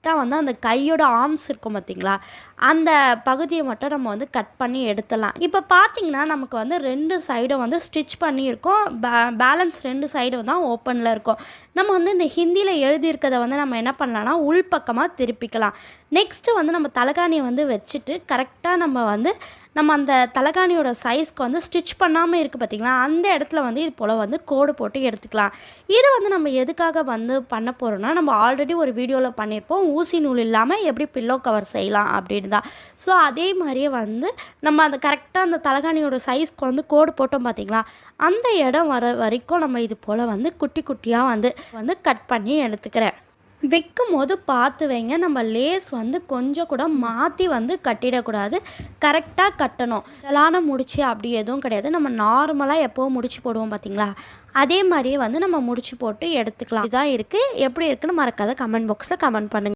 கரெக்டாக வந்து அந்த கையோட ஆர்ம்ஸ் இருக்கும் பார்த்தீங்களா, அந்த பகுதியை மட்டும் நம்ம வந்து கட் பண்ணி எடுத்துடலாம். இப்போ பார்த்தீங்கன்னா நமக்கு வந்து 2 சைடும் வந்து ஸ்டிச் பண்ணியிருக்கோம். பேலன்ஸ் 2 சைடு தான் ஓப்பனில் இருக்கும். நம்ம வந்து இந்த ஹிந்தியில் எழுதியிருக்கிறத வந்து நம்ம என்ன பண்ணலாம்னா உள்பக்கமாக திருப்பிக்கலாம். நெக்ஸ்ட்டு வந்து நம்ம தலகாணியை வந்து வச்சுட்டு கரெக்டாக நம்ம அந்த தலகாணியோட சைஸ்க்கு வந்து ஸ்டிச் பண்ணாமல் இருக்குது பார்த்திங்களா, அந்த இடத்துல வந்து இது போல் வந்து கோடு போட்டு எடுத்துக்கலாம். இது வந்து நம்ம எதுக்காக வந்து பண்ண போகிறோம்னா, நம்ம ஆல்ரெடி ஒரு வீடியோவில் பண்ணியிருப்போம் ஊசி நூல் இல்லாமல் எப்படி பில்லோ கவர் செய்யலாம் அப்படின்னு தான். ஸோ அதே மாதிரியே வந்து நம்ம அந்த கரெக்டாக அந்த தலகாணியோட சைஸ்க்கு வந்து கோடு போட்டோம் பார்த்திங்களா, அந்த இடம் வர வரைக்கும் நம்ம இது போல் வந்து குட்டி குட்டியாக வந்து கட் பண்ணி எடுத்துக்கிறேன். வைக்கும் போது பார்த்து வைங்க, நம்ம லேஸ் வந்து கொஞ்சம் கூட மாற்றி வந்து கட்டிடக்கூடாது, கரெக்டாக கட்டணும். இதெல்லாம் முடிச்சு அப்படி எதுவும் கிடையாது. நம்ம நார்மலாக எப்போவும் முடிச்சு போடுவோம் பார்த்திங்களா, அதே மாதிரியே வந்து நம்ம முடிச்சு போட்டு எடுத்துக்கலாம். இதுதான் இருக்குது. எப்படி இருக்குன்னு மறக்காத கமெண்ட் பாக்ஸில் கமெண்ட் பண்ணுங்கள்.